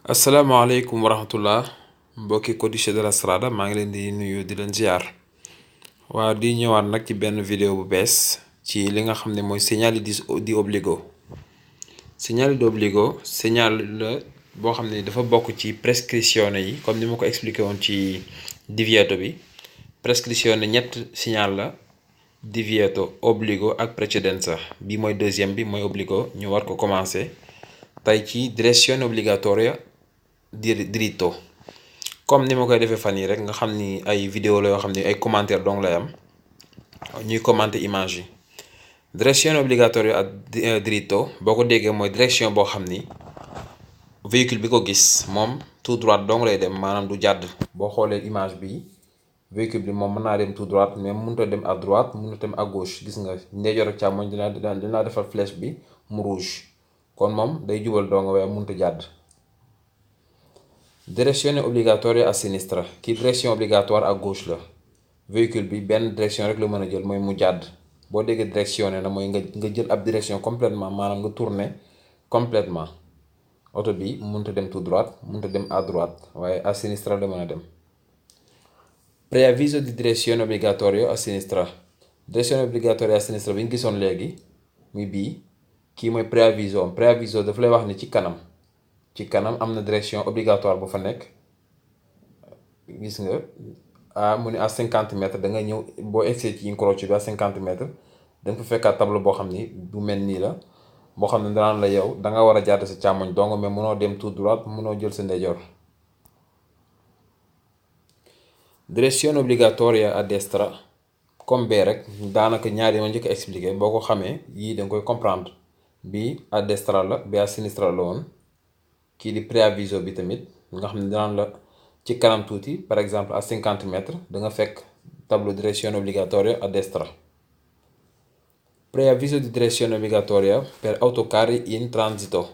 asalaamaaleykum wa rahmatullah mbokki codice de la strada maa ngi leen di nuyu di leen ziar waa di ñëwaat nag ci benn vidéo bu bees ci li nga xam ne mooy segnali di obbligo. Segnali di obbligo signal la boo xam ne dafa bokk ci prescrizione yi comme ni ma ko expliqué woon ci divieto bi. Prescrizione ñett signal la: divieto, obbligo ak precedenza. bi mooy deuxième bi mooy obbligo. ñu war ko commencé tey ci direzione obbligatoria diritto. comme ni ma koy defee fan yi rek nga xam ni ay vidéo la yoo xam ni ay commentaire dong lay am, ñuy commenter image yi. Direzione obbligatoria ak diritto boo ko déggee mooy direction boo xam ni véhicule bi ko gis moom tout droit dong lay dem, maanaam du jàdd. boo xoolee image bi véhicule bi moom mën naa dem tout droit, mais mënut a dem à droite, mënut a dem à gauche. gis nga ndeyjoor ak càmmoñ dinaa defal flèche bi mu rouge, kon moom day jubal dong waaye mënut a jàdd. Direzione obbligatoria a sinistra, kii direction obligatoire à gauche la. véhicule bi benn direction rek la mën a jël, mooy mu jàdd. boo déggee directionné na mooy nga jël ab direction complètement, maanaam nga tourner complètement. oto bi mënut a dem tout droit, mënut a dem à droite, waaye à sinistra la mën a dem. Preavviso di direzione obbligatorio a sinistra. Direzione obbligatoria a sinistra bi ñu gisoon léegi muy bii, kii mooy preavviso. Preavviso dafa lay wax ni ci kanam am na direction obligatoire bu fa nekk. gis nga mu ne à 50 mètres da nga ñëw boo egsee ci incrocio bi à 50 mètres da nga fa fekkaat tableau boo xam ni bu mel nii la, boo xam ne danaan la yow da nga war a jàdd sa càmmoñ dong, mais mënoo dem tout droit, mënoo jël sa ndeyjoor. Direzione obbligatoria a destra comme bee rek, daanaka ñaari ma njëkk a expliqué. boo ko xamee yii da nga koy comprendre. bii à destra la, bi à sinistra la woon. kii di preavviso bi tamit nga xam ne danaan la ci kanam tuuti, par exemple à 50 mètres da nga fekk tableau direzione obbligatoria a destra. Preavviso di direzione obbligatoria per autocarri in transito.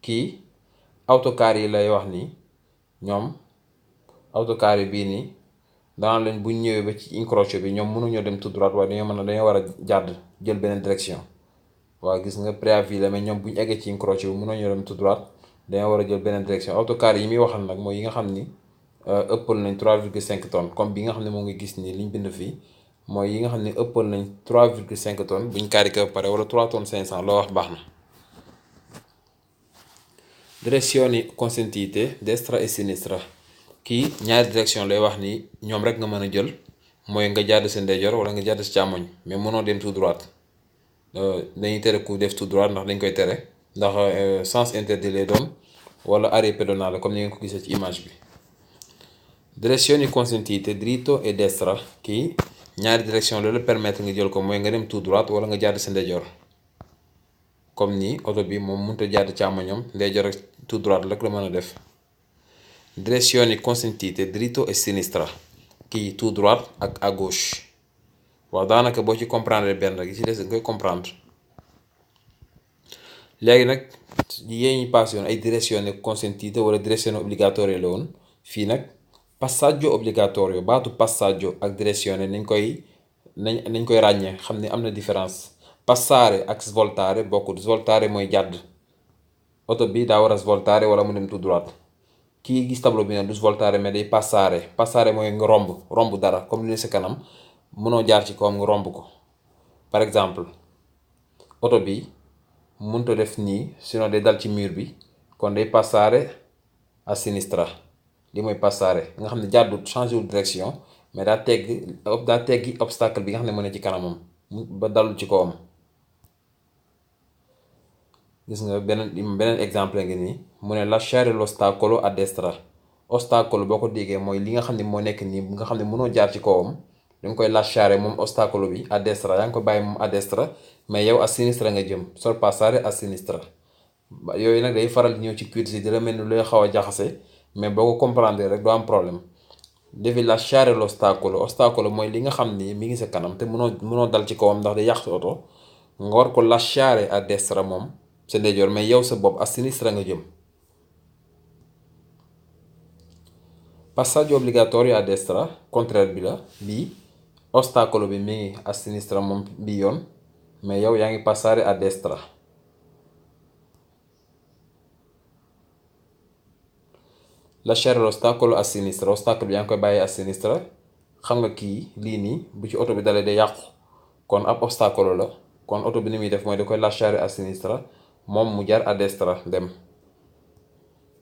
kii autocar yi lay wax ni ñoom autocar yi bii nii danaan leen buñ ñëwee ba ci incrocio bi ñoom mënuñoo dem tout droit, waaye dañoo war a jàdd jël beneen direction. waaw gis nga préavis la, mais ñoom buñ eggee ci incrocio bi mënuñoo dem tout droit, dañoo war a jël beneen direction. autocar yi muy waxal nag mooy yi nga xam ni ëppal nañ 3,5 tonnes, comme bi nga xam ne moo ngi gis nii liñ bind fii mooy yi nga xam ne ëppal nañ 3,5 tonnes buñ carité ba pare, wala 3 tonnes 500 loo wax baax na. Direzioni consentite destra e sinistra. kii ñaari direction lay wax ni ñoom rek nga mën a jël, mooy nga jàdd sa ndeyjoor wala nga jàdd sa càmmoñ, mais mënoo dem tout droit. dañuy tere ku def tout droit ndax dañ koy tere, ndax sens interdit lay doon, wala arrêt pédonale comme ni ngeen ko gisee ci image bi. Direzioni consentite dritto e destra, kii ñaari direction la permettre nga jël ko, mooy nga dem tout droit wala nga jàdd sa ndeyjoor. comme nii oto bi moom mënut a jàdd càmmoñam, ndeyjoor ak tout droit rek la mën a def. Direzioni consentite dritto e sinistra, kii tout droit ak à gauche. waaw daanaka boo ci comprendre benn rek ci des nga koy comprendre. léegi nag yéen ñi paase yoon ay direzione consentite wala direzione obbligatoria la woon. fii nag passaggio obbligatorio, baatu passaggio ak direzione nañ koy ràññee, xam ne am na différence. passare ak svoltare bokkul. svoltare mooy jàdd, oto bi daa war a svoltare wala mu dem tout droit. kii gis tableau bi nag du svoltare mais day passare. passare mooy nga romb dara, comme li ne sa kanam mënoo jaar ci kawam nga romb ko. par exemple oto bi mënut a def nii, sinon day dal ci mur bi, kon day passare a sinistra. li mooy passare nga xam ne jàddut, changé wul direction, mais daa teggi obstacle bi nga xam ne moo ne ci kanamam ba dalul ci kawam. gis nga beneen exemple ngi nii, mu ne lasciare l'ostacolo a destra. ostacolo boo ko déggee mooy li nga xam ne moo nekk nii, nga xam ne mënoo jaar ci kawam, da nga koy lasciare moom ostacolo bi a destra, yaa ngi ko bàyyi moom a destra, mais yow a sinistra nga jëm, sorpassare a sinistra. yooyu nag day faral di ñëw ci quiz yi di la mel ni luy xaw a jaxase, mais boo ko comprendre rek doo am problème. devi lasciare l'ostacolo. ostacolo mooy li nga xam ni mi ngi sa kanam te mënoo dal ci kawam ndax day yàq sa oto, nga war ko lasciare a destra moom sa ndeyjoor, mais yow sa bopp a sinistra nga jëm. passaggio obbligatorio a destra contraire bi la. bii ostacolo bi mi ngi a sinistra moom bii yoon, mais yow yaa ngi passare a destra. lasciare l'ostacolo a sinistra obstacle bi yaa ngi koy bàyyi à sinistra. xam nga kii lii nii bu ci oto bi dalee day yàqu kon ab obstacle la kon oto bi ni muy def mooy da koy lasciare a sinistra moom mu jaar a destra dem.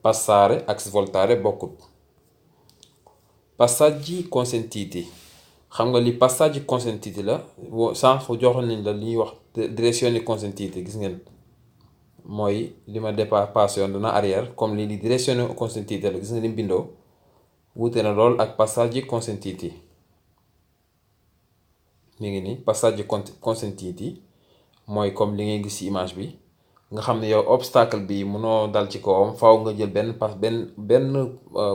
passare ak svoltare bokkut. passaggi consentiti xam nga li passaggi consentiti la sànq joxoon nañ la li ñuy wax direzioni consentite gis ngeen mooy li ma dépassé yoon dana arrière comme lii di direzioni consentite la gis nga ni mu bindoo wuute na lool ak passaggi consentiti mi ngi nii passaggi consentiti mooy comme li ngay gis ci image bi nga xam ne yow obstacle bi mënoo dal ci kawam faaw nga jël benn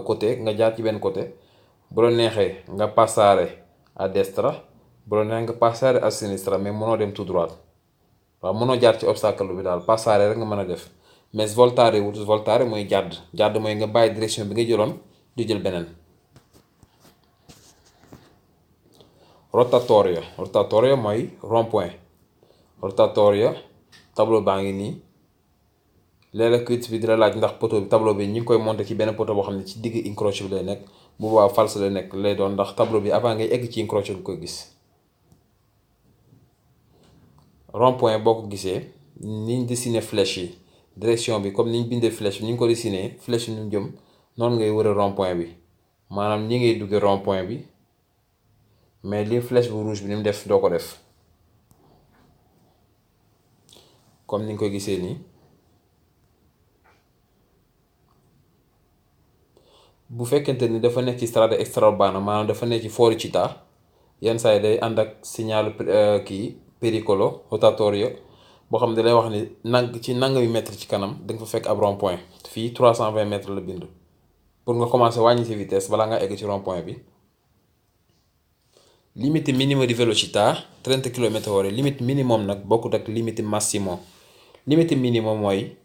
côté nga jaar ci benn côté bu la neexee nga passare à destra bu la neexee nga passare à sinistra mais mënoo dem tout droit waaw mënoo jaar ci obstacle bi daal passare rek nga mën a def mais svoltare mooy jàdd mooy nga bàyyi direction bi nga jëloon di jël beneen. rotatorio mooy rond-point rotatorio tableau baa ngi nii léeg-léeg quiz bi dina laaj ndax poto bi tableau bi ñu ngi koy monter ci benn poto boo xam ne ci digg incrocio bi lay nekk bu boobaa false lay nekk lay doon ndax tableau bi avant ngay egg ci incrocio bi koy gis. rond-point boo ko gisee niñ dessiné flèche yi direction bi comme niñ bindee flèche bi ni ñu ko dessiné flèche yi ñu jëm noonu ngay wëre rond-point bi maanaam ñi ngay duggee rond-point bi mais li flèche bu rouge bi ni mu def doo ko def comme ni nga koy gisee nii. bu fekkente ni dafa nekk ci strada extraurbana maanaam dafa nekk ci fuoricità yenn saa yi day ànd ak signal kii pericolo rotatorio boo xam ne da lay wax ni ci nangami mètre ci kanam da nga fa fekk ab rond point fii 320 mètres la bind pour nga commencer wàññi si vitesse balaa nga egg ci rond point bi. limite minimo di velocità 30 km/h limite minimum nag bokkut ak limite massimo. limite minimum mooy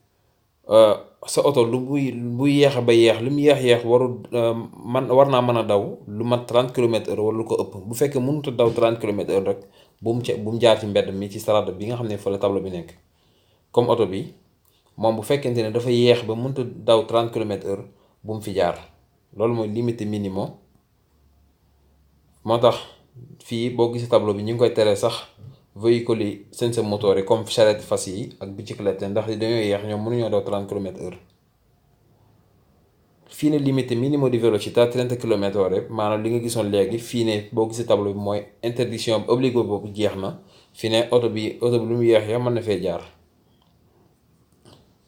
sa oto bu yeex ba yeex lu mu yeex warul war naa mën a daw lu mat 30 km/h wala lu ko ëpp bu fekkee mënut a daw 30 km/h rek bu mu jaar ci mbedd mi ci strada bi nga xam ne fa la tableau bi nekk. comme oto bi moom bu fekkente ne dafa yeex ba mënut a daw 30 km/h bu mu fi jaar loolu mooy limite minimum. moo tax fii boo gisee tableau bi ñu ngi koy tere sax véhicule yi senza motore comme charrette fas yi ak bicyclette ndax dañoo yeex ñoom mënuñoo daw 30 km/h. fii ne limite minimo di velocità 30 km/h maanaam li nga gisoon léegi fii ne boo gisee tableau bi mooy interdiction obligé boobu jeex na fii ne oto bi lu mu yeex mën na fee jaar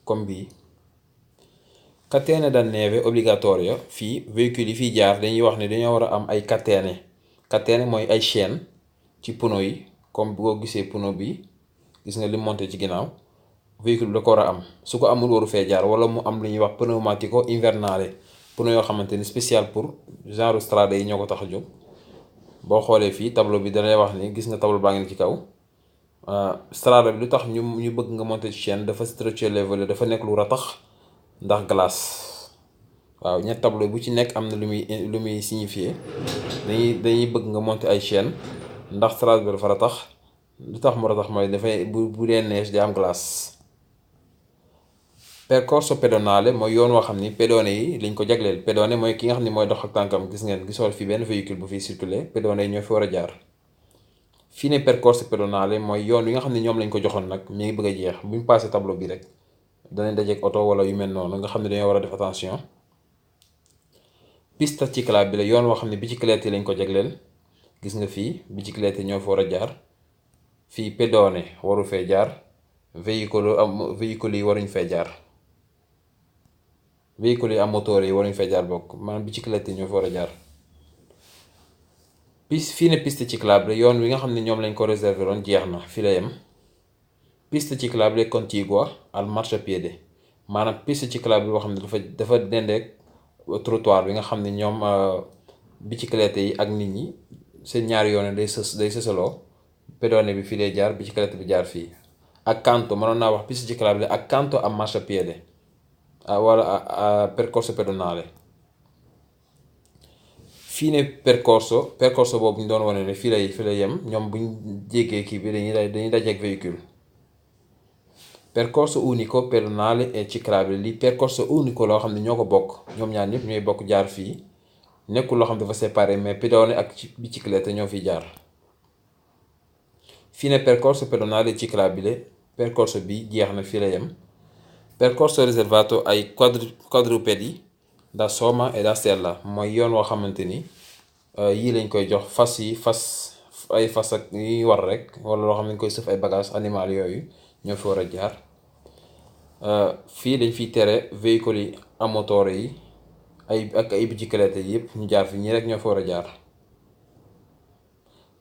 comme bii. catene da neve obbligatoria fii véhicule yi fiy jaar dañuy wax ne dañoo war a am ay catene mooy ay chaîne ci pneu yi comme boo gisee pneu bi gis nga li monté ci ginnaaw véhicule bi da ko war a am su ko amul waru fee jaar wala mu am lu ñuy wax pneumatico invernale pneu yoo xamante ni spécial pour genre strada yi ñoo ko tax a jóg. boo xoolee fii tableau bi dalay wax ni gis nga tableau baa ngi ci kaw strada bi lu tax ñu bëgg nga monté ci chaîne dafa stretcher les volets dafa nekk lu ratax ndax glace. waaw ñett tableau bu ci nekk am na lu muy signifier dañuy bëgg nga monter ay chaîne ndax strada bi dafa ratax lu tax mu ratax mooy dafay bu dee neige di am glace. percorso pedonale mooy yoon woo xam ni pédone yi lañ ko jagleel pédone mooy ki nga xam ni mooy dox ak tànkam gis ngeen gisool fi benn véhicule bu fiy circuler pédone yi ñoo fi war a jaar. fii ne percorso pedonale mooy yoon wi nga xam ne ñoom lañ ko joxoon nag mi ngi bëgg a jeex bu ñu passé tableau bi rek danañ dajeek oto wala yu mel noonu nga xam ne dañoo war a def attention. pista ciclabile yoon woo xam ne bicyclette yi lañ ko jagleel gis nga fii bicyclette yi ñoo fi war a jaar fii pédone waru fee jaar véhicule yi waruñ fee jaar véhicule yi am moteur yi waruñ fee jaar bokk maanaam bicyclette yi ñoo fi war a jaar. fii ne piste ciclabile yoon wi nga xam ne ñoom lañ ko réservé woon jeex na fi la yem. piste ciclabile contigua al marciapiede maanaam piste ciclabile boo xam ne dafa dendeek trottoir bi nga xam ne ñoom bicyclette yi ak nit ñi seen ñaari yoon day sësaloo pédone bi fii lay jaar bicyclette bi jaar fii. ak canto mënoon naa wax piste ciclabile ak canto am marciapiede wala percorso pedonale. fii ne percorso boobu ñu doon wane ne fii lay yem ñoom buñ jéggee kii bi dañuy dajeek véhicule. percorso unico pedonale e ciclabile li percorso unico loo xam ne ñoo ko bokk ñoom ñaar ñëpp ñooy bokk jaar fii nekkul loo xam dafa séparé mais pedone ak biciclette ñoo fi jaar. Fine percorso pedonale e ciclabile percorso bi jeex na fii la yem. Percorso riservato ai quadrupedi da soma e da sella mooy yoon woo xamante ni yii lañ koy jox fas yi ay fas ak yi war rek wala loo xam ne koy sëf ay bagages animal yooyu ñoo fi war a jaar. Fii dañ fiy tere véhicules yi a motore yi ay biciclette yi yëpp ñu jaar fi ñii rek ñoo fi war a jaar.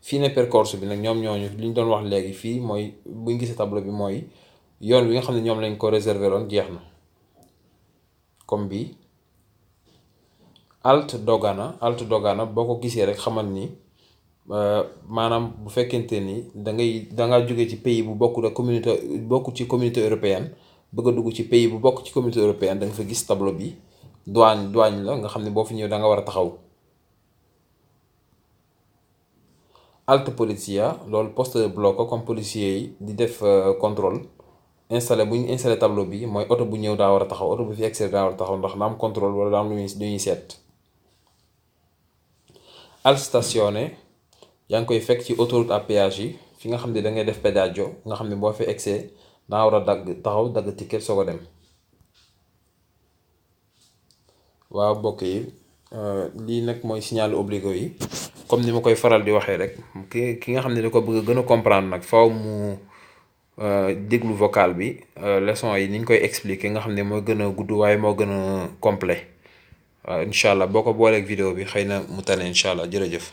fii ne percorso bi nag ñoom ñooñu li ñu doon wax léegi fii mooy buñ gisee tableau bi mooy yoon wi nga xam ne ñoom lañ ko réserver loon jeex na comme bi Alta Dogana boo ko gisee rek xamal ni maanaam bu fekkente ni dangaa jóge ci pays bu bokk ci communauté européenne bëgg a dugg ci pays bu bokk ci communauté européenne da nga fa gis tableau bi douane la nga xam ne boo fi ñëw da nga war a taxaw. Alta Polizia loolu poste de blocco comme policier yi di def contrôle bu ñu installé tableau bi mooy oto bu ñëw daa war a taxaw oto bu fi accès daa war a taxaw ndax daa am contrôle wala daa am lu ñuy seet. Alta Stazione yaa ngi koy fekk ci autoroute à péage yi fi nga xam ne da ngay def pédaggio nga xam ne boo fi accès daa war a dagg ticket soo ko dem. waaw mbokk yi lii nag mooy signal obbligo yi comme ni ma koy faral di waxee rek ki nga xam ne da ko bëgg a gën a comprendre nag faw mu déglu vocal bi leçon yi ni ñu koy expliquer nga xam ne moo gën a gudd waaye moo gën a complet waaw incha allah boo ko booleeg vidéo bi xëy na mu tane incha allah jërëjëf.